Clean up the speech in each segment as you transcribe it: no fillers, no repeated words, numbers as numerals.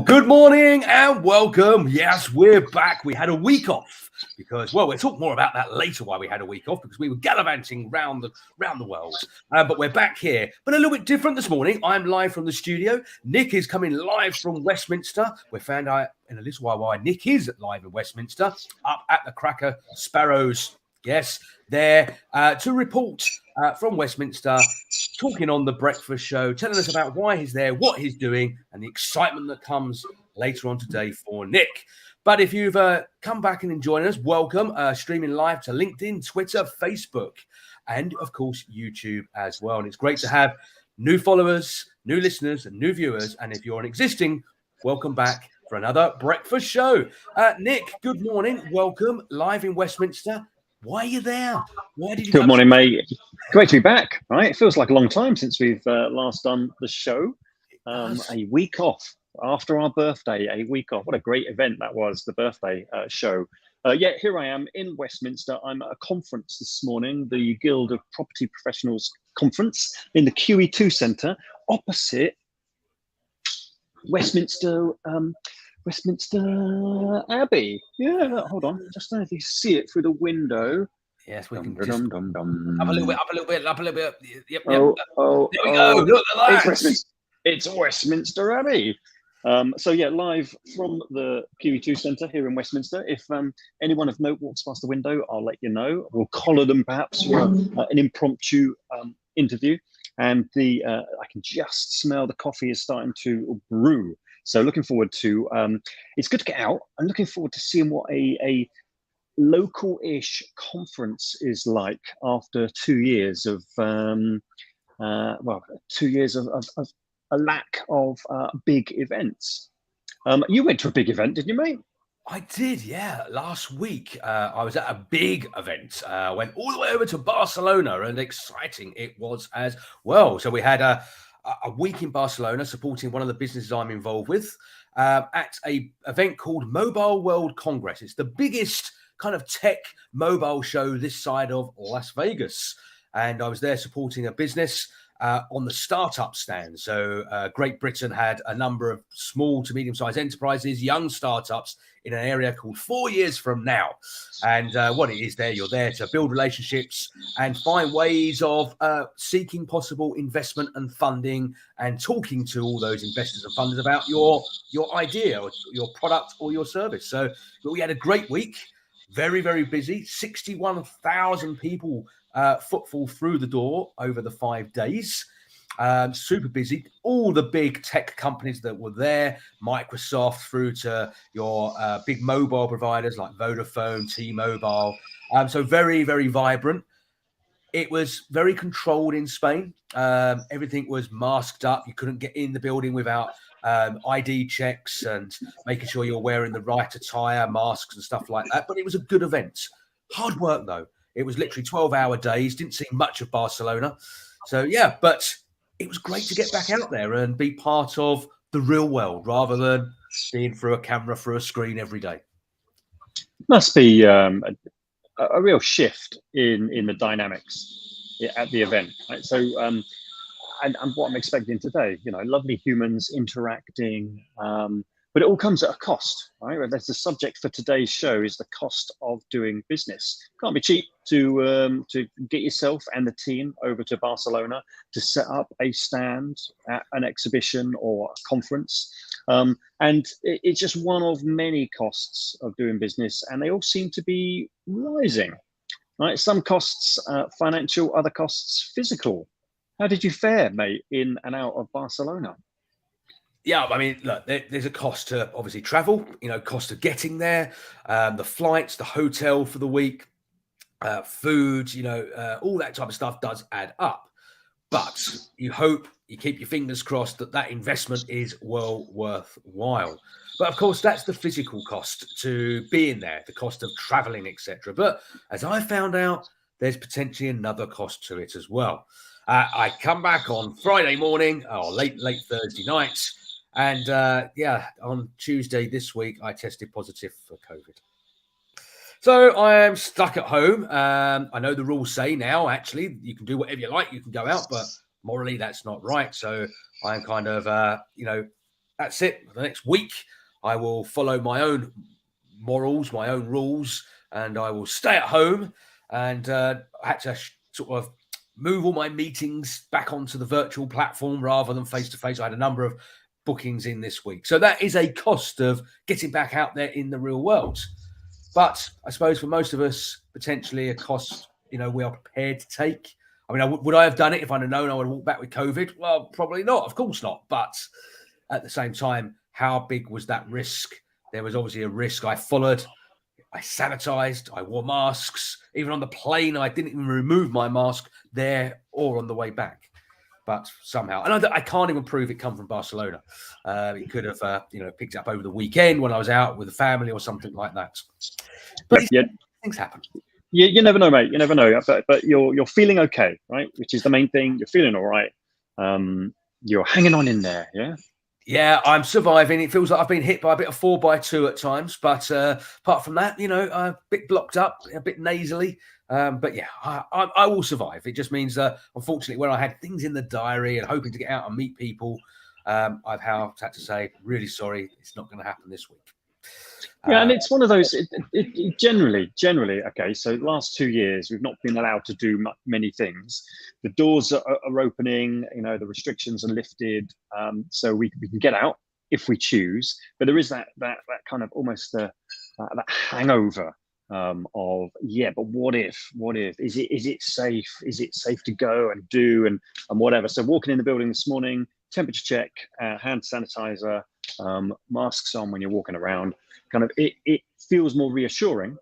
good morning and welcome. Yes, we're back. We had a week off because, well, we'll talk more about that later why we had a week off, because we were gallivanting round the world. But we're back here, but a little bit different this morning. I'm live from the studio. Nick is coming live from Westminster. We found out in a little while why Nick is live in Westminster, up at the Cracker Sparrows. Yes, there to report from Westminster, talking on the breakfast show, telling us about why he's there, what he's doing, and the excitement that comes later on today for Nick. But if you've come back and joined us, welcome. Streaming live to LinkedIn, Twitter, Facebook, and of course YouTube as well. And it's great to have new followers, new listeners, and new viewers. And if you're an existing, welcome back for another breakfast show. Nick, good morning. Welcome live in Westminster. Why are you there? Why did you Good morning, mate. Great to be back. Right, it feels like a long time since we've last done the show. A week off after our birthday. A week off. What a great event that was, the birthday show. Here I am in Westminster. I'm at a conference this morning, the Guild of Property Professionals conference in the QE2 Centre, opposite Westminster Abbey. Yeah, hold on. Just don't know if you see it through the window. Yes, we can just up a little bit. Yep. There we go. Look at that. It's Westminster Abbey. Live from the QE2 Centre here in Westminster. If anyone of note walks past the window, I'll let you know. We'll collar them perhaps for an impromptu interview. And I can just smell the coffee is starting to brew. So looking forward to, it's good to get out. I'm looking forward to seeing what a local-ish conference is like after 2 years of, 2 years of a lack of big events. You went to a big event, didn't you, mate? I did, yeah. Last week, I was at a big event. Went all the way over to Barcelona, and exciting it was as well. So we had a week in Barcelona supporting one of the businesses I'm involved with at a event called Mobile World Congress. It's the biggest kind of tech mobile show this side of Las Vegas. And I was there supporting a business on the startup stand. So Great Britain had a number of small to medium-sized enterprises, young startups in an area called 4 years from now. And what it is there, you're there to build relationships and find ways of seeking possible investment and funding and talking to all those investors and funders about your idea or your product or your service. So we had a great week, very, very busy, 61,000 people footfall through the door over the 5 days. Super busy. All the big tech companies that were there, Microsoft through to your big mobile providers like Vodafone, T-Mobile. So very, very vibrant. It was very controlled in Spain. Everything was masked up. You couldn't get in the building without ID checks and making sure you're wearing the right attire, masks and stuff like that. But it was a good event. Hard work, though. It was literally 12-hour days. Didn't see much of Barcelona. So, yeah, but it was great to get back out there and be part of the real world rather than being through a camera, through a screen every day. Must be a real shift in the dynamics at the event. Right? So, and what I'm expecting today, lovely humans interacting, but it all comes at a cost, right? That's the subject for today's show, is the cost of doing business. Can't be cheap to get yourself and the team over to Barcelona to set up a stand at an exhibition or a conference. And it's just one of many costs of doing business, and they all seem to be rising, right? Some costs financial, other costs physical. How did you fare, mate, in and out of Barcelona? Yeah, I mean, look, there's a cost to obviously travel, cost of getting there, the flights, the hotel for the week, food, all that type of stuff does add up. But you hope, you keep your fingers crossed that investment is well worthwhile. But of course, that's the physical cost to being there, the cost of traveling, etc. But as I found out, there's potentially another cost to it as well. I come back on Friday morning or late Thursday night. And on Tuesday this week, I tested positive for COVID. So I am stuck at home. I know the rules say now, actually, you can do whatever you like. You can go out, but morally, that's not right. So I'm kind of, that's it. The next week, I will follow my own morals, my own rules, and I will stay at home. And I had to sort of move all my meetings back onto the virtual platform rather than face to face. I had a number of bookings in this week. So that is a cost of getting back out there in the real world. But I suppose for most of us, potentially a cost, we are prepared to take. I mean, would I have done it if I'd have known I would walk back with COVID? Well, probably not. Of course not. But at the same time, how big was that risk? There was obviously a risk. I followed. I sanitized. I wore masks. Even on the plane, I didn't even remove my mask there or on the way back. But somehow, and I can't even prove it come from Barcelona. It could have, picked it up over the weekend when I was out with the family or something like that. But things happen. You never know, mate. You never know. But you're feeling okay, right? Which is the main thing. You're feeling all right. You're hanging on in there, yeah. Yeah, I'm surviving. It feels like I've been hit by a bit of 4x2 at times, but apart from that, a bit blocked up, a bit nasally. But yeah, I will survive. It just means that, unfortunately, when I had things in the diary and hoping to get out and meet people, I've had to say, really sorry, it's not going to happen this week. Yeah, and it's one of those. It generally, okay. So last 2 years, we've not been allowed to do many things. The doors are opening. The restrictions are lifted, so we can get out if we choose. But there is that kind of almost that hangover of But what if? Is it safe? Is it safe to go and do and whatever? So walking in the building this morning, temperature check, hand sanitizer, masks on when you're walking around. Kind of it feels more reassuring,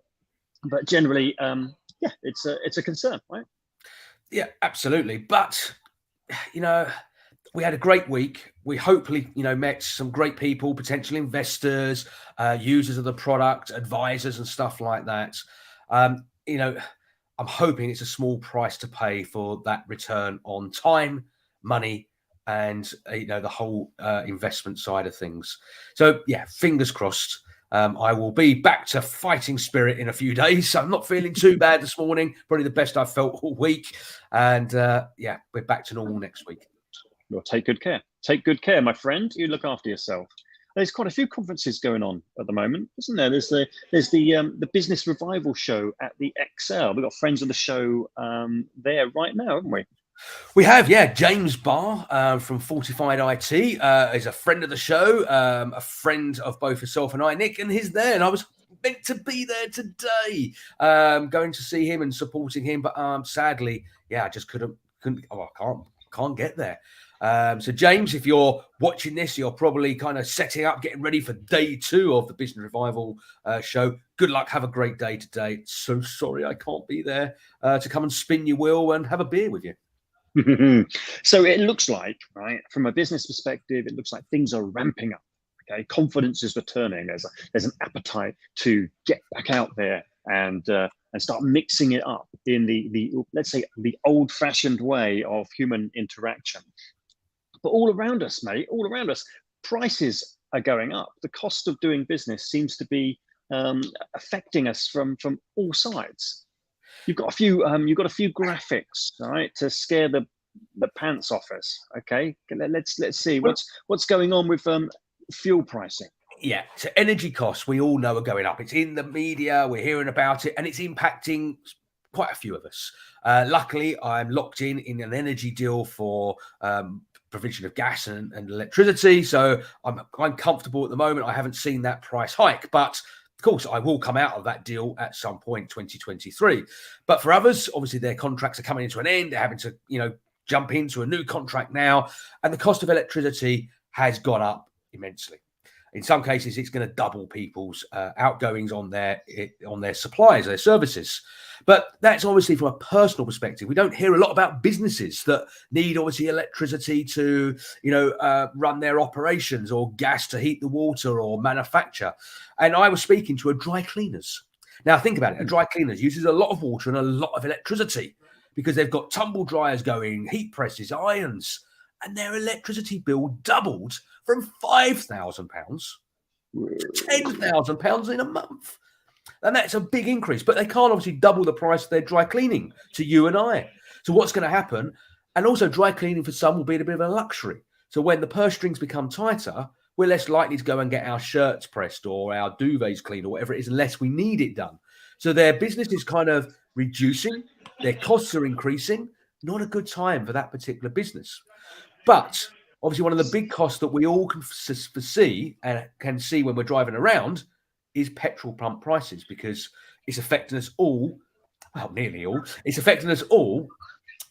but generally, it's a concern, right? Yeah, absolutely. But we had a great week. We hopefully, met some great people, potential investors, users of the product, advisors, and stuff like that. I'm hoping it's a small price to pay for that return on time, money, and the whole investment side of things. So yeah, fingers crossed. I will be back to fighting spirit in a few days. So I'm not feeling too bad this morning. Probably the best I've felt all week. And we're back to normal next week. Well, take good care. Take good care, my friend. You look after yourself. There's quite a few conferences going on at the moment, isn't there? There's the Business Revival Show at the XL. We've got friends of the show there right now, haven't we? We have, yeah. James Barr from Fortified IT is a friend of the show, a friend of both yourself and I, Nick, and he's there. And I was meant to be there today, going to see him and supporting him, but sadly, I just couldn't. I can't get there. So James, if you're watching this, you're probably kind of setting up, getting ready for day 2 of the Business Revival show. Good luck. Have a great day today. So sorry I can't be there to come and spin your wheel and have a beer with you. So it looks like, right, from a business perspective, it looks like things are ramping up. Okay, confidence is returning. There's an appetite to get back out there and start mixing it up in the let's say the old-fashioned way of human interaction. But all around us, mate, prices are going up. The cost of doing business seems to be affecting us from all sides. You've got a few graphics, all right, to scare the pants off us. Okay, let's see what's going on with fuel pricing. Yeah, so energy costs we all know are going up. It's in the media, we're hearing about it, and it's impacting quite a few of us. Luckily, I'm locked in an energy deal for provision of gas and electricity, so I'm comfortable at the moment. I haven't seen that price hike, but of course, I will come out of that deal at some point, 2023. But for others, obviously, their contracts are coming into an end. They're having to, jump into a new contract now. And the cost of electricity has gone up immensely. In some cases, it's going to double people's outgoings on their supplies, their services. But that's obviously from a personal perspective. We don't hear a lot about businesses that need obviously electricity to, run their operations, or gas to heat the water or manufacture. And I was speaking to a dry cleaners. Now think about it. A dry cleaners uses a lot of water and a lot of electricity because they've got tumble dryers going, heat presses, irons, and their electricity bill doubled from £5,000 to £10,000 in a month. And that's a big increase, but they can't obviously double the price of their dry cleaning to you and I. So what's going to happen? And also dry cleaning for some will be a bit of a luxury. So when the purse strings become tighter, we're less likely to go and get our shirts pressed or our duvets cleaned or whatever it is, unless we need it done. So their business is kind of reducing, their costs are increasing. Not a good time for that particular business. But obviously, one of the big costs that we all can foresee and can see when we're driving around is petrol pump prices, because it's affecting us all. Well, nearly all. It's affecting us all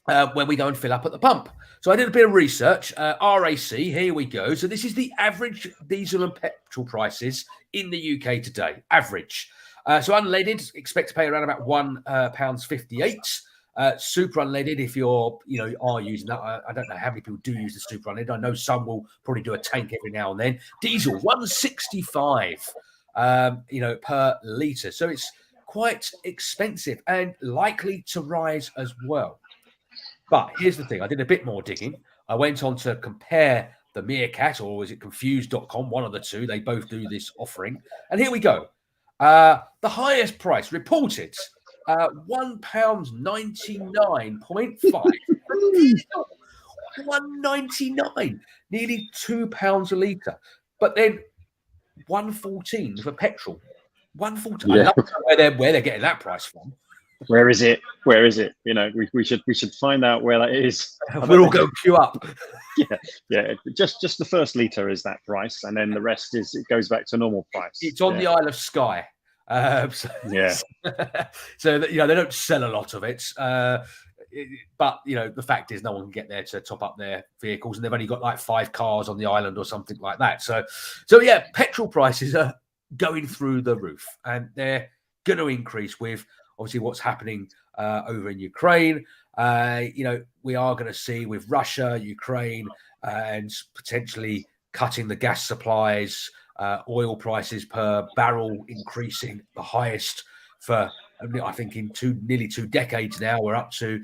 when we go and fill up at the pump. So I did a bit of research. RAC, here we go. So this is the average diesel and petrol prices in the UK today. Average. So unleaded, expect to pay around about £1.58. Super unleaded, if you're, are using that. I don't know how many people do use the super unleaded. I know some will probably do a tank every now and then. Diesel, 165, per litre. So it's quite expensive and likely to rise as well. But here's the thing. I did a bit more digging. I went on to compare the Meerkat, or is it confused.com? One of the two. They both do this offering. And here we go. The highest price reported, £1.99.5. £1.99, nearly £2 a litre. But then £1.14 for petrol. £1.14. Yeah. I love where they're getting that price from. Where is it? Where is it? We should find out where that is. We're all going to queue up. Yeah. Just the first litre is that price, and then the rest it goes back to normal price. It's on the Isle of Skye. So they don't sell a lot of it. But the fact is, no one can get there to top up their vehicles, and they've only got like 5 cars on the island or something like that. So yeah, petrol prices are going through the roof, and they're going to increase with obviously what's happening over in Ukraine. We are going to see with Russia, Ukraine, and potentially cutting the gas supplies, oil prices per barrel increasing, the highest for, I think, in nearly 2 decades now. We're up to,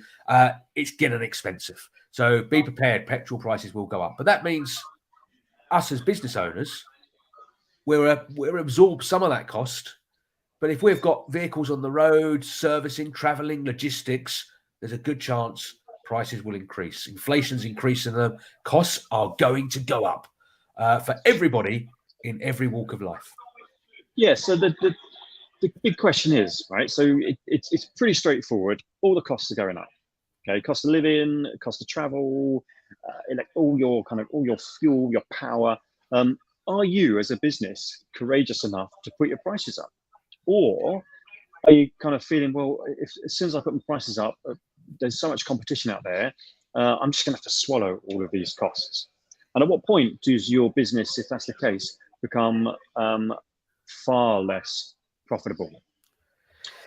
it's getting expensive. So be prepared, petrol prices will go up. But that means us as business owners, we're absorb some of that cost. But if we've got vehicles on the road, servicing, traveling, logistics, there's a good chance prices will increase. Inflation's increasing them. Costs are going to go up for everybody in every walk of life. Yeah, so the big question is, right, so it's pretty straightforward. All the costs are going up. Okay, cost of living, cost of travel, all your fuel, your power. Are you as a business courageous enough to put your prices up? Or are you kind of feeling, well, as soon as I put my prices up, there's so much competition out there, I'm just going to have to swallow all of these costs? And at what point does your business, if that's the case, become far less profitable?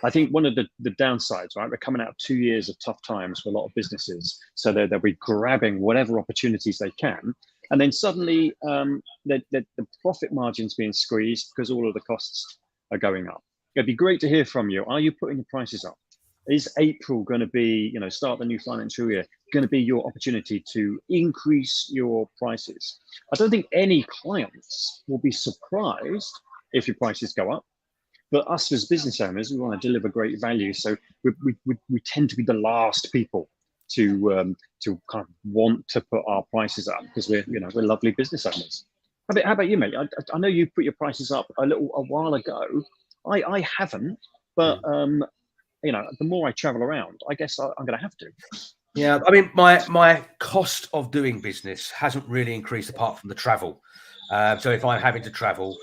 I think one of the downsides, right, we're coming out of 2 years of tough times for a lot of businesses. So they'll be grabbing whatever opportunities they can. And then suddenly the profit margin's being squeezed because all of the costs are going up. It'd be great to hear from you. Are you putting the prices up? Is April going to be, start the new financial year, going to be your opportunity to increase your prices? I don't think any clients will be surprised if your prices go up. But us as business owners, we want to deliver great value. So we tend to be the last people to kind of want to put our prices up because we're lovely business owners. How about you, mate? I know you put your prices up a while ago. I haven't, but the more I travel around, I guess I'm going to have to. Yeah, I mean, my cost of doing business hasn't really increased apart from the travel. So if I'm having to travel,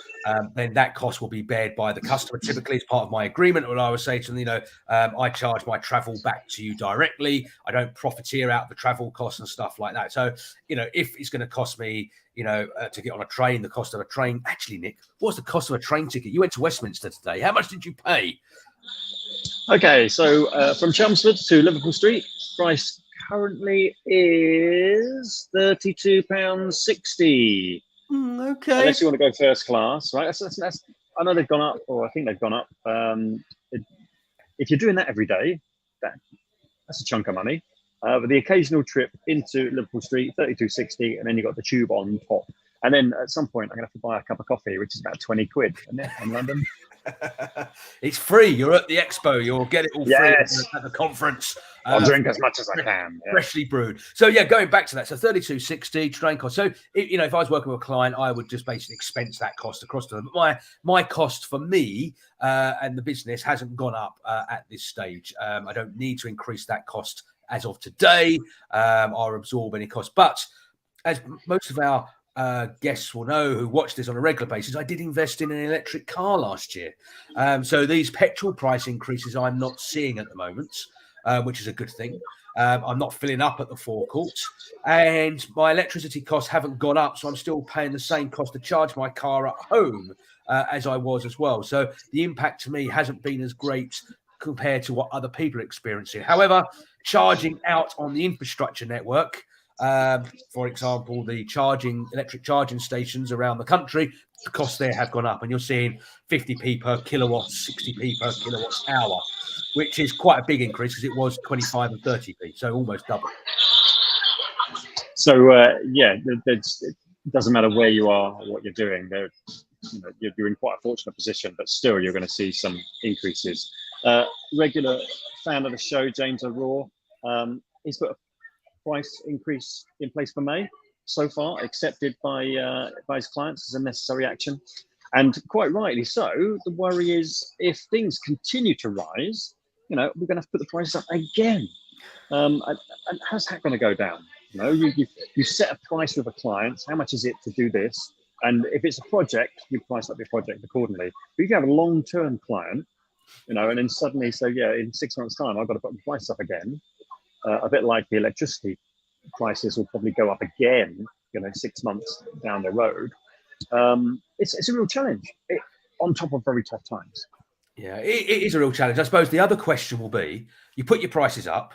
then that cost will be bared by the customer. Typically, as part of my agreement, what I would say to them, I charge my travel back to you directly. I don't profiteer out the travel costs and stuff like that. So, if it's going to cost me, to get on a train, the cost of a train. Actually, Nick, what's the cost of a train ticket? You went to Westminster today. How much did you pay? Okay, so from Chelmsford to Liverpool Street, price currently is £32.60. Okay. Unless you want to go first class, right? That's I know they've gone up, or I think they've gone up. If you're doing that every day, that's a chunk of money. But the occasional trip into Liverpool Street, £32.60, and then you got the tube on top. And then at some point, I'm going to have to buy a cup of coffee, which is about 20 quid in London. It's free. You're at the expo. You'll get it all free at the conference. I'll drink as much as I can. Yeah. Freshly brewed. So yeah, going back to that. So 32.60 train cost. So if I was working with a client, I would just basically expense that cost across to them. But my cost for me and the business hasn't gone up at this stage. I don't need to increase that cost as of today or absorb any cost. But as most of our guests will know who watch this on a regular basis, I did invest in an electric car last year. So these petrol price increases I'm not seeing at the moment, which is a good thing. I'm not filling up at the forecourt, and my electricity costs haven't gone up, so I'm still paying the same cost to charge my car at home as I was as well. So the impact to me hasn't been as great compared to what other people are experiencing. However, charging out on the infrastructure network, for example, the electric charging stations around the country, the costs there have gone up, and you're seeing 50p per kilowatt, 60p per kilowatt hour, which is quite a big increase because it was 25 and 30p, so almost double. So it doesn't matter where you are or what you're doing. You're in quite a fortunate position, but still you're going to see some increases. Regular fan of the show, James O'Rourke, he's put a price increase in place for May so far, accepted by his clients as a necessary action, and quite rightly so. The worry is if things continue to rise, we're going to have to put the prices up again. And how's that going to go down? You set a price with a client. How much is it to do this? And if it's a project, you price up your project accordingly. But if you have a long-term client, and then suddenly say, in 6 months' time, I've got to put the price up again. A bit like the electricity prices will probably go up again, 6 months down the road. It's a real challenge on top of very tough times. Yeah, it is a real challenge. I suppose the other question will be, you put your prices up,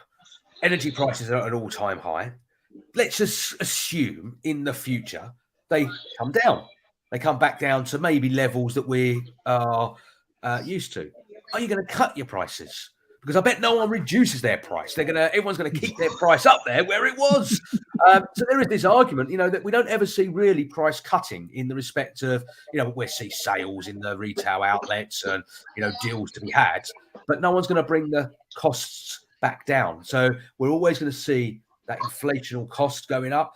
energy prices are at an all-time high. Let's just assume in the future they come down. They come back down to maybe levels that we are used to. Are you going to cut your prices? Because I bet no one reduces their price. Everyone's going to keep their price up there where it was. So there is this argument, that we don't ever see really price cutting in the respect of, we see sales in the retail outlets and, deals to be had, but no one's going to bring the costs back down. So we're always going to see that inflationary cost going up.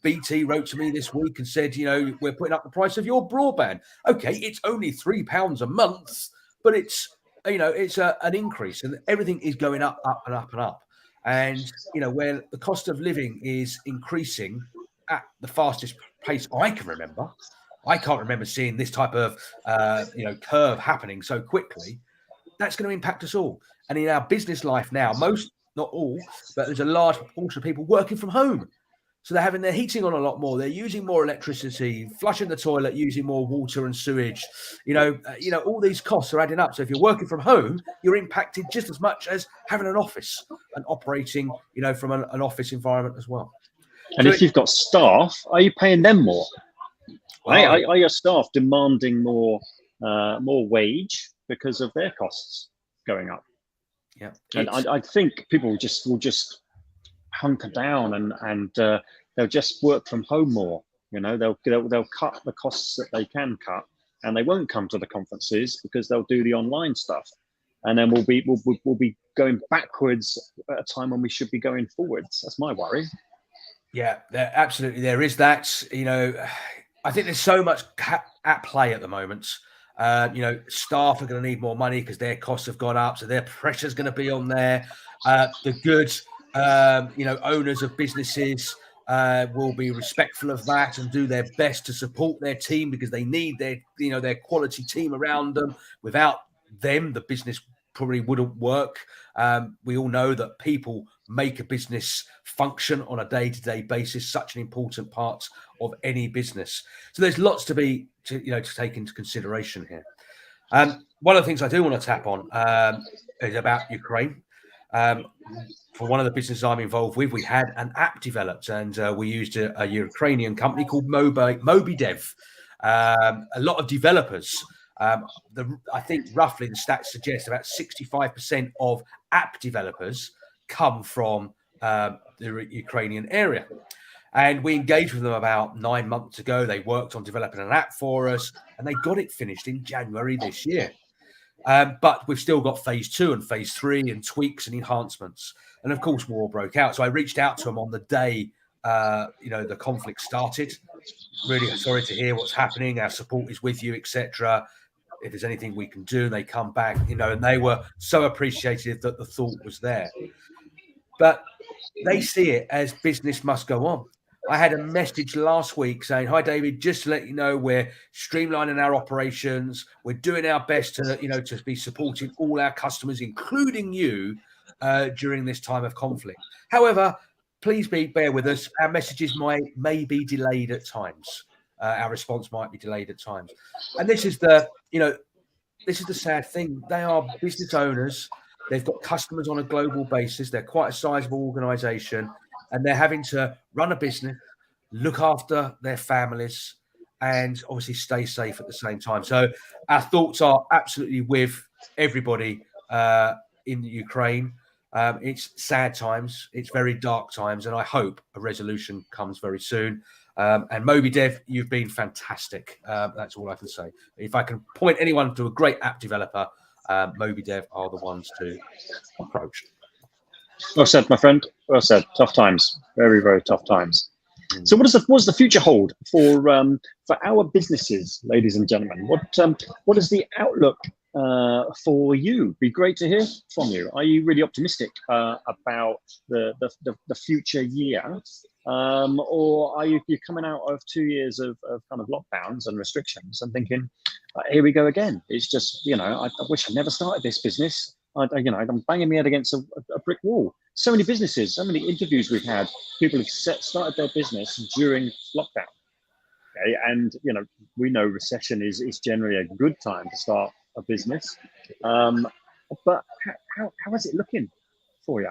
BT wrote to me this week and said, we're putting up the price of your broadband. Okay, it's only £3 a month, but it's an increase, and everything is going up and up and up. And, where the cost of living is increasing at the fastest pace I can remember, I can't remember seeing this type of, curve happening so quickly. That's going to impact us all. And in our business life now, most, not all, but there's a large proportion of people working from home. So they're having their heating on a lot more. They're using more electricity, flushing the toilet, using more water and sewage. All these costs are adding up. So if you're working from home, you're impacted just as much as having an office and operating, from an office environment as well. And so if you've got staff, are you paying them more? Are your staff demanding more wage because of their costs going up? Yeah, and I think people will just hunker down and they'll just work from home more. They'll cut the costs that they can cut, and they won't come to the conferences because they'll do the online stuff. And then we'll be going backwards at a time when we should be going forwards. That's my worry. Yeah, absolutely. There is that. I think there's so much at play at the moment. Staff are going to need more money because their costs have gone up, so their pressure's going to be on there. The good, owners of businesses will be respectful of that and do their best to support their team because they need their quality team around them. Without them, the business probably wouldn't work. We all know that people make a business function on a day-to-day basis, such an important part of any business. So there's lots to take into consideration here. One of the things I do want to tap on is about Ukraine. For one of the businesses I'm involved with, we had an app developed, and we used a Ukrainian company called MobiDev. A lot of developers. I think roughly the stats suggest about 65% of app developers come from the Ukrainian area. And we engaged with them about 9 months ago. They worked on developing an app for us, and they got it finished in January this year. But we've still got phase 2 and phase 3 and tweaks and enhancements. And of course, war broke out. So I reached out to them on the day, the conflict started. Really sorry to hear what's happening. Our support is with you, etc. If there's anything we can do, they come back, and they were so appreciative that the thought was there. But they see it as business must go on. I had a message last week saying, "Hi, David, just to let you know, we're streamlining our operations. We're doing our best to be supporting all our customers, including you, during this time of conflict. However, please bear with us. Our messages may be delayed at times. Our response might be delayed at times." And this is the sad thing. They are business owners. They've got customers on a global basis. They're quite a sizable organization, and they're having to run a business, look after their families, and obviously stay safe at the same time. So our thoughts are absolutely with everybody in Ukraine. It's sad times. It's very dark times, and I hope a resolution comes very soon. And Moby Dev, you've been fantastic. That's all I can say. If I can point anyone to a great app developer, Moby Dev are the ones to approach. Well said, my friend. Well said. Tough times. Very, very tough times. So what does the future hold for our businesses, ladies and gentlemen? What is the outlook for you? Be great to hear from you. Are you really optimistic about the future year? Or are you coming out of 2 years of kind of lockdowns and restrictions and thinking, here we go again? It's just, I wish I never started this business. I'm banging my head against a brick wall. So many businesses, so many interviews we've had, people have started their business during lockdown. Okay, and we know recession is generally a good time to start a business. But how is it looking for you?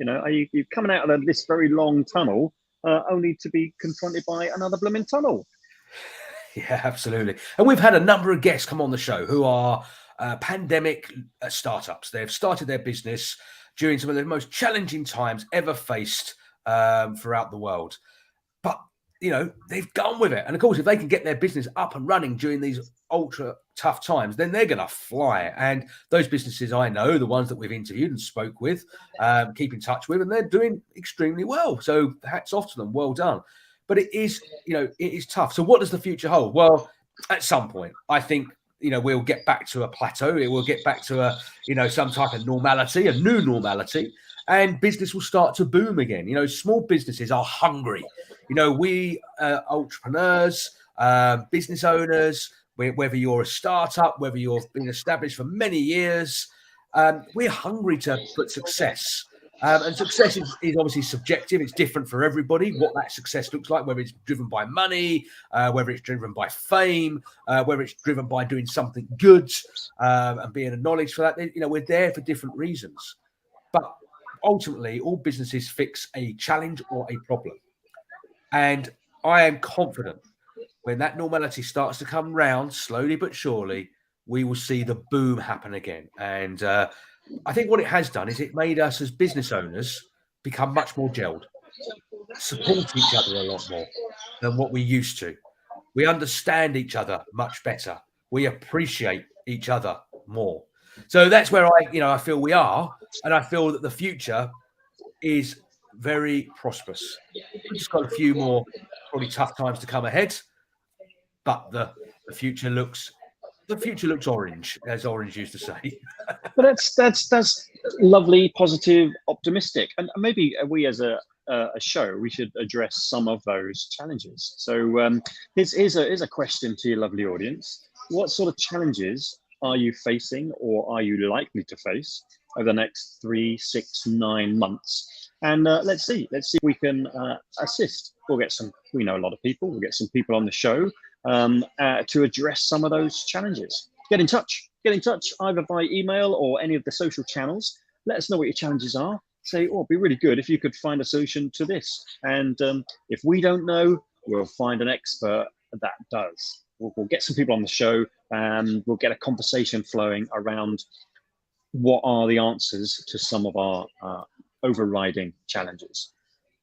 Are you coming out of this very long tunnel only to be confronted by another blooming tunnel? Yeah, absolutely. And we've had a number of guests come on the show who are pandemic startups. They've started their business during some of the most challenging times ever faced throughout the world. But, they've gone with it. And of course, if they can get their business up and running during these ultra tough times, then they're going to fly. And those businesses I know, the ones that we've interviewed and spoke with, keep in touch with, and they're doing extremely well. So hats off to them. Well done. But it is tough. So what does the future hold? Well, at some point, I think, we'll get back to a plateau. It will get back to some type of normality, a new normality, and business will start to boom again. Small businesses are hungry. We entrepreneurs, business owners, whether you're a startup, whether you've been established for many years, we're hungry for success. And success is obviously subjective. It's different for everybody, what that success looks like, whether it's driven by money, whether it's driven by fame, whether it's driven by doing something good and being acknowledged for that. We're there for different reasons. But ultimately, all businesses fix a challenge or a problem. And I am confident when that normality starts to come round, slowly but surely, we will see the boom happen again. And I think what it has done is it made us as business owners become much more gelled, support each other a lot more than what we used to. We understand each other much better. We appreciate each other more. So that's where I feel we are. And I feel that the future is very prosperous. We've just got a few more probably tough times to come ahead. But the future looks orange, as Orange used to say. But that's lovely, positive, optimistic, and maybe we as a show we should address some of those challenges. So here's a question to your lovely audience: what sort of challenges are you facing, or are you likely to face over the next 3, 6, 9 months? And let's see if we can assist. We know a lot of people. We'll get some people on the show to address some of those challenges. Get in touch either by email or any of the social channels. Let us know what your challenges are. Say, it'd be really good if you could find a solution to this. And if we don't know, we'll find an expert that does. We'll get some people on the show and we'll get a conversation flowing around what are the answers to some of our overriding challenges.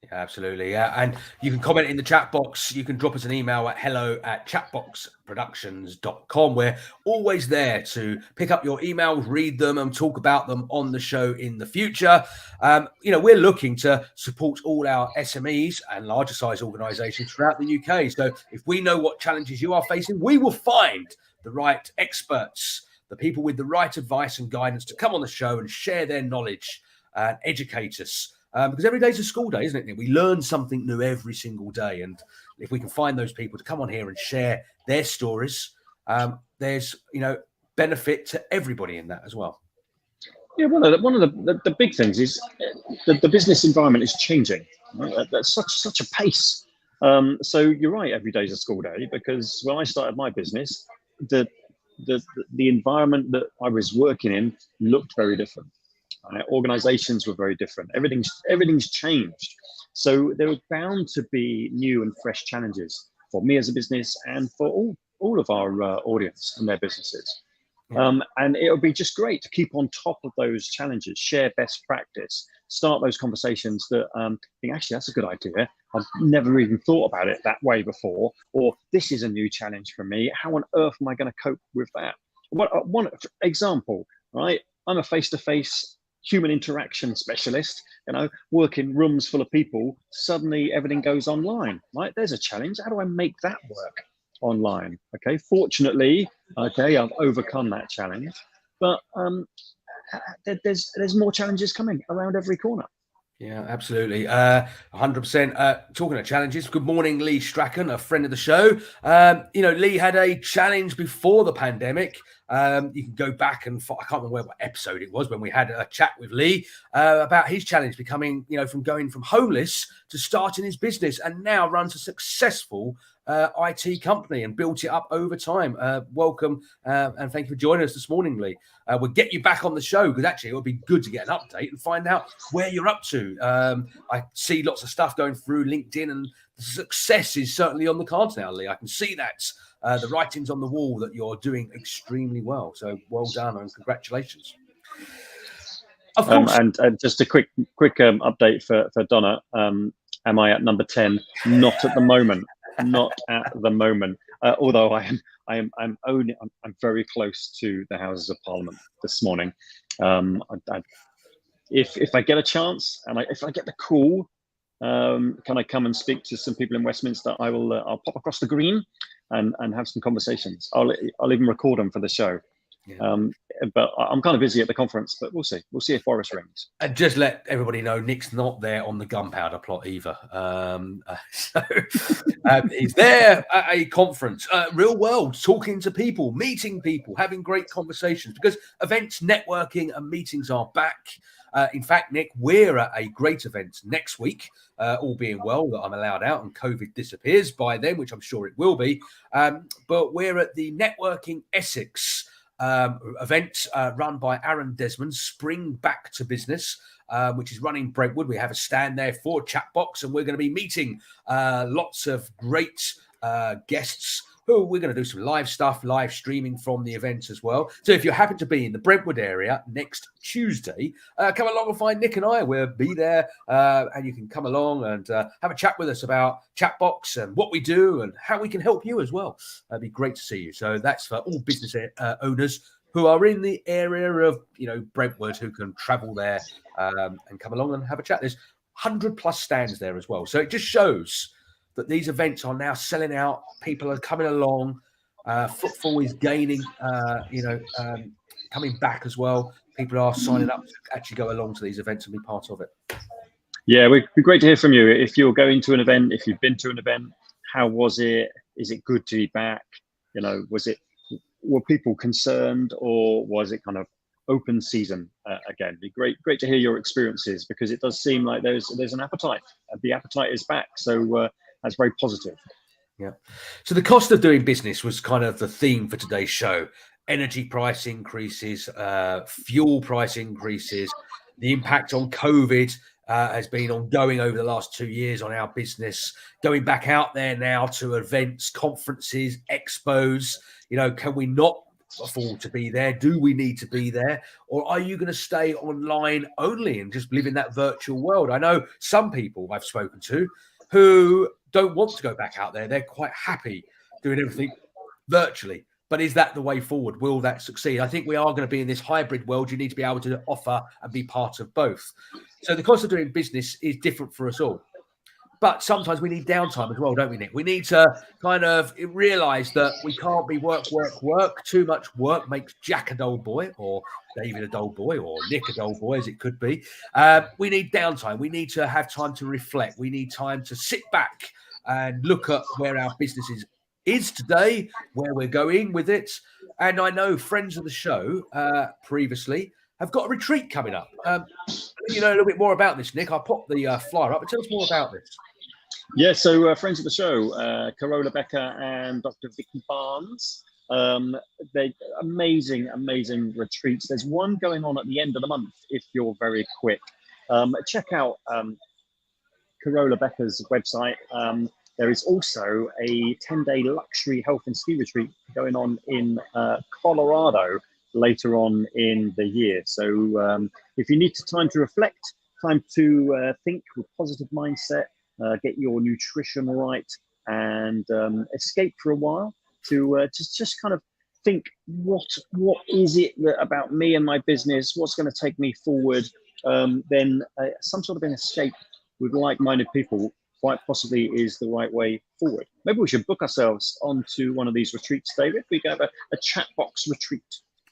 Yeah, absolutely. Yeah. And you can comment in the chat box. You can drop us an email at hello@chatboxproductions.com. We're always there to pick up your emails, read them, and talk about them on the show in the future. We're looking to support all our SMEs and larger size organizations throughout the UK. So if we know what challenges you are facing, we will find the right experts, the people with the right advice and guidance to come on the show and share their knowledge and educate us. Because every day's a school day, isn't it? We learn something new every single day. And if we can find those people to come on here and share their stories, there's, benefit to everybody in that as well. Yeah, one of the big things is the business environment is changing at such a pace. So you're right, every day is a school day, because when I started my business, the environment that I was working in looked very different. Organizations were very different. Everything's changed. So there are bound to be new and fresh challenges for me as a business and for all of our audience and their businesses. And it would be just great to keep on top of those challenges, share best practice, start those conversations that think, actually, that's a good idea. I've never even thought about it that way before, or this is a new challenge for me. How on earth am I going to cope with that? One example, right? I'm a face-to-face human interaction specialist, work in rooms full of people. Suddenly everything goes online, right? There's a challenge. How do I make that work online? Okay, fortunately, I've overcome that challenge, but there's more challenges coming around every corner. Yeah, absolutely. 100%. Talking of challenges, good morning, Lee Strachan, a friend of the show. Lee had a challenge before the pandemic. You can go back and I can't remember what episode it was when we had a chat with Lee about his challenge becoming, from going from homeless to starting his business, and now runs a successful IT company and built it up over time. Welcome and thank you for joining us this morning, Lee. We'll get you back on the show because actually it would be good to get an update and find out where you're up to. I see lots of stuff going through LinkedIn, and the success is certainly on the cards now, Lee. I can see that. The writing's on the wall that you're doing extremely well. So well done and congratulations. Of course. And just a quick update for Donna. Am I at number 10? Not at the moment. Not at the moment. Although I'm very close to the Houses of Parliament this morning. If I get a chance and if I get the call, can I come and speak to some people in Westminster? I'll pop across the green and have some conversations. I'll even record them for the show. Yeah. But I'm kind of busy at the conference, but we'll see. We'll see if Boris rings. And just let everybody know, Nick's not there on the gunpowder plot either. He's there at a conference, real world, talking to people, meeting people, having great conversations, because events, networking and meetings are back. In fact, Nick, we're at a great event next week, all being well, that I'm allowed out and COVID disappears by then, which I'm sure it will be. But we're at the Networking Essex event run by Aaron Desmond, Spring Back to Business, which is running Brentwood. We have a stand there for Chatbox, and we're going to be meeting lots of great guests who we're going to do some live streaming from the event as well. So if you happen to be in the Brentwood area next Tuesday, come along and find Nick and I. We'll be there, and you can come along and have a chat with us about Chatbox and what we do and how we can help you as well. It'd be great to see you. So that's for all business owners who are in the area of Brentwood, who can travel there and come along and have a chat. There's 100+ stands there as well. So it just shows that these events are now selling out. People are coming along. Footfall is gaining, coming back as well. People are signing up to actually go along to these events and be part of it. Yeah, it'd be great to hear from you. If you're going to an event, if you've been to an event, how was it? Is it good to be back? Were people concerned, or was it kind of open season again? It'd be great to hear your experiences, because it does seem like there's an appetite. The appetite is back. So that's very positive. Yeah. So the cost of doing business was kind of the theme for today's show. Energy price increases, fuel price increases, the impact on COVID has been ongoing over the last 2 years on our business. Going back out there now to events, conferences, expos, can we not afford to be there? Do we need to be there? Or are you going to stay online only and just live in that virtual world? I know some people I've spoken to who don't want to go back out there. They're quite happy doing everything virtually. But is that the way forward? Will that succeed? I think we are going to be in this hybrid world. You need to be able to offer and be part of both. So the cost of doing business is different for us all. But sometimes we need downtime as well, don't we, Nick? We need to kind of realize that we can't be work. Too much work makes Jack a dull boy, or David a dull boy, or Nick a dull boy, as it could be. We need downtime. We need to have time to reflect. We need time to sit back and look at where our business is today, where we're going with it. And I know friends of the show previously have got a retreat coming up. You know a little bit more about this, Nick. I'll pop the flyer up, but tell us more about this. Yeah, so friends of the show, Carola Becker and Dr. Vicky Barnes, they're amazing retreats. There's one going on at the end of the month, if you're very quick. Check out Carola Becker's website. There is also a 10-day luxury health and ski retreat going on in Colorado later on in the year. So if you need time to reflect, time to think with positive mindset, get your nutrition right, and escape for a while to just kind of think, what is it about me and my business? What's going to take me forward? Then some sort of an escape with like-minded people quite possibly is the right way forward. Maybe we should book ourselves onto one of these retreats, David. We could have a Chatbox retreat.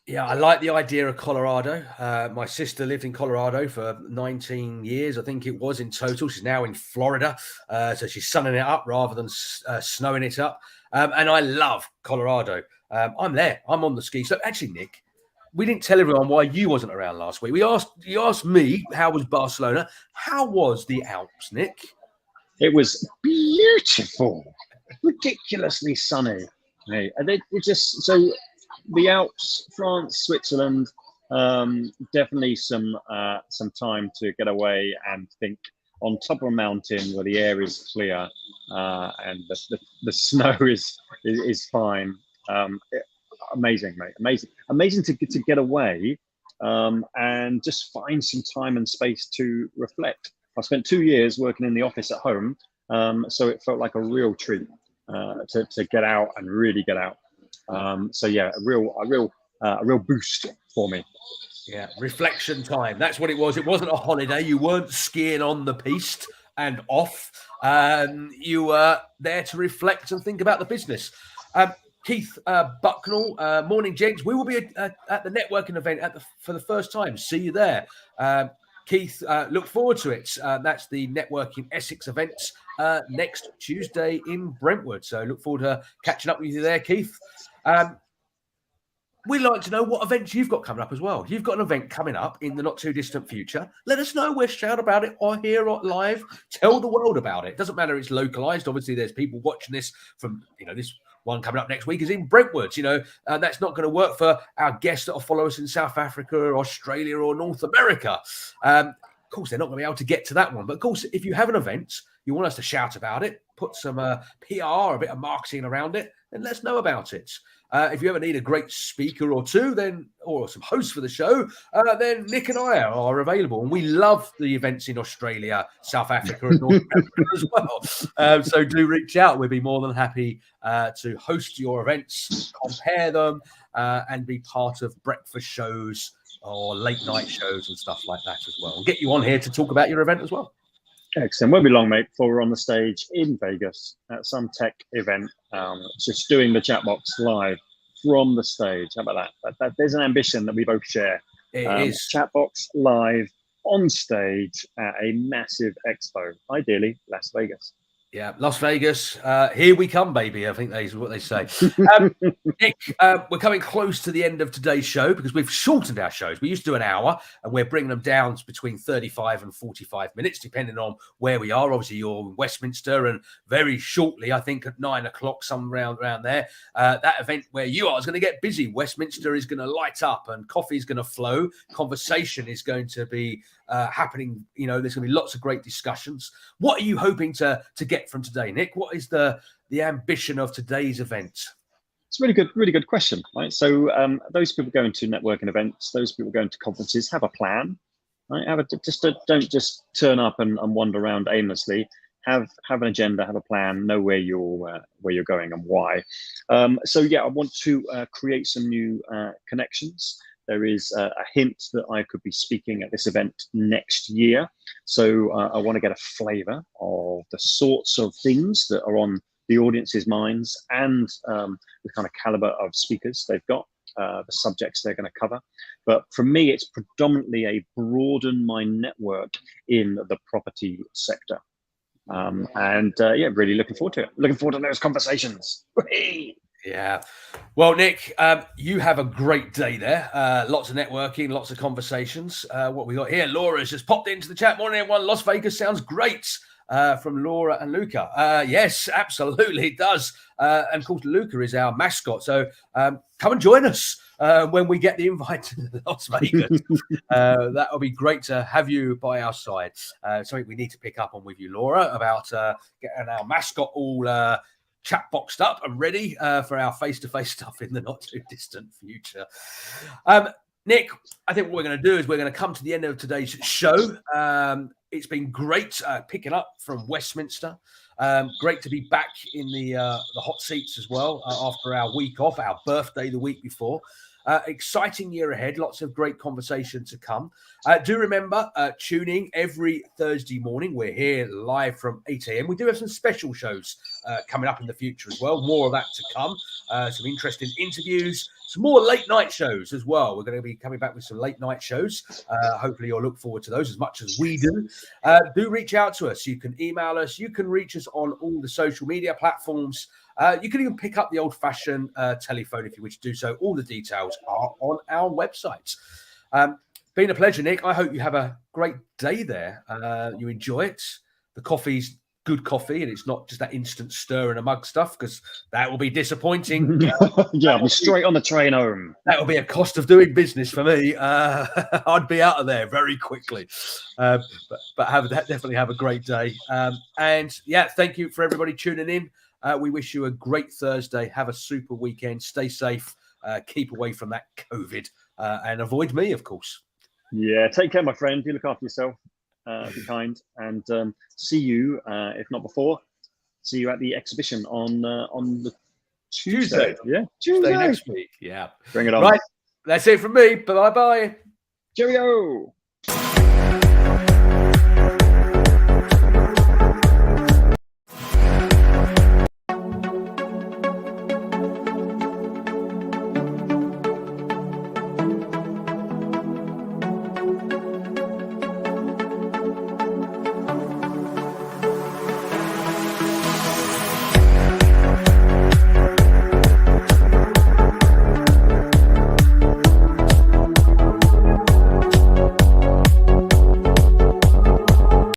Yeah, I like the idea of Colorado. My sister lived in Colorado for 19 years, I think it was in total. She's now in Florida, so she's sunning it up rather than snowing it up. And I love Colorado. I'm there. I'm on the ski. So actually, Nick, we didn't tell everyone why you wasn't around last week. You asked me, how was Barcelona? How was the Alps, Nick? It was beautiful, ridiculously sunny. Hey, and it just so. The Alps, France, Switzerland, definitely some time to get away and think on top of a mountain where the air is clear and the snow is fine. Amazing, mate, amazing to get away and just find some time and space to reflect. I spent 2 years working in the office at home, so it felt like a real treat to get out and really get out. So yeah, a real boost for me. Yeah, reflection time. That's what it was. It wasn't a holiday. You weren't skiing on the piste and off. You were there to reflect and think about the business. Keith Bucknell, morning, gents. We will be at the networking event for the first time. See you there. Keith, look forward to it. That's the Networking Essex events next Tuesday in Brentwood. So look forward to catching up with you there, Keith. We'd like to know what events you've got coming up as well. You've got an event coming up in the not too distant future. Let us know. We'll shout about it or here or live. Tell the world about it. Doesn't matter. It's localized. Obviously, there's people watching this from, this one coming up next week is in Brentwood. That's not going to work for our guests that will follow us in South Africa or Australia or North America. Of course, they're not going to be able to get to that one. But of course, if you have an event, you want us to shout about it, put some PR, a bit of marketing around it, then let us know about it. If you ever need a great speaker or two, or some hosts for the show, then Nick and I are available. And we love the events in Australia, South Africa, and North America as well. So do reach out. We'd be more than happy to host your events, compare them, and be part of breakfast shows or late night shows and stuff like that as well. We'll get you on here to talk about your event as well. Excellent. Won't be long, mate, before we're on the stage in Vegas at some tech event, just doing the Chatbox live from the stage. How about that? There's an ambition that we both share. It is. Chatbox live on stage at a massive expo, ideally Las Vegas. Yeah, Las Vegas. Here we come, baby. I think that is what they say. Nick, we're coming close to the end of today's show because we've shortened our shows. We used to do an hour, and we're bringing them down to between 35 and 45 minutes, depending on where we are. Obviously, you're in Westminster, and very shortly, I think at 9 o'clock, some around there, that event where you are is going to get busy. Westminster is going to light up, and coffee is going to flow. Conversation is going to be happening. There's going to be lots of great discussions. What are you hoping to get from today, Nick? What is the ambition of today's event? It's a really good question, right? So those people going to networking events, those people going to conferences, have a plan, right? Don't just turn up and wander around aimlessly. Have an agenda, have a plan, know where you're going and why. So yeah, I want to create some new connections. There is a hint that I could be speaking at this event next year. So I want to get a flavor of the sorts of things that are on the audience's minds and the kind of caliber of speakers they've got, the subjects they're going to cover. But for me, it's predominantly a broaden my network in the property sector. Yeah, really looking forward to it. Looking forward to those conversations. Yeah. Well, Nick, you have a great day there. Lots of networking, lots of conversations. What we got here, Laura's just popped into the chat. Morning, everyone. Las Vegas sounds great. From Laura and Luca. Yes, absolutely, it does. And of course, Luca is our mascot. So come and join us when we get the invite to Las Vegas. That'll be great to have you by our side. Something we need to pick up on with you, Laura, about getting our mascot all chat boxed up and ready for our face-to-face stuff in the not too distant future. Nick, I think what we're going to do is we're going to come to the end of today's show. It's been great picking up from Westminster. Great to be back in the hot seats as well after our week off, our birthday the week before. Exciting year ahead. Lots of great conversation to come. Do remember, tuning every Thursday morning. We're here live from 8 a.m. We do have some special shows coming up in the future as well. More of that to come. Some interesting interviews. Some more late night shows as well. We're going to be coming back with some late night shows. Hopefully you'll look forward to those as much as we do. Do reach out to us. You can email us. You can reach us on all the social media platforms. You can even pick up the old-fashioned telephone if you wish to do so. All the details are on our website. Been a pleasure, Nick. I hope you have a great day there. You enjoy it. The coffee's good coffee, and it's not just that instant stir in a mug stuff, because that will be disappointing. Yeah, I'm straight on the train home. That will be a cost of doing business for me. I'd be out of there very quickly. But definitely have a great day. And yeah, thank you for everybody tuning in. We wish you a great Thursday. Have a super weekend. Stay safe. Keep away from that COVID and avoid me, of course. Yeah, take care, my friend. You look after yourself. Be kind, and see you, if not before, see you at the exhibition on the Tuesday. Yeah, Tuesday next week. Yeah, bring it on. Right, that's it from me. Bye bye. Cheerio.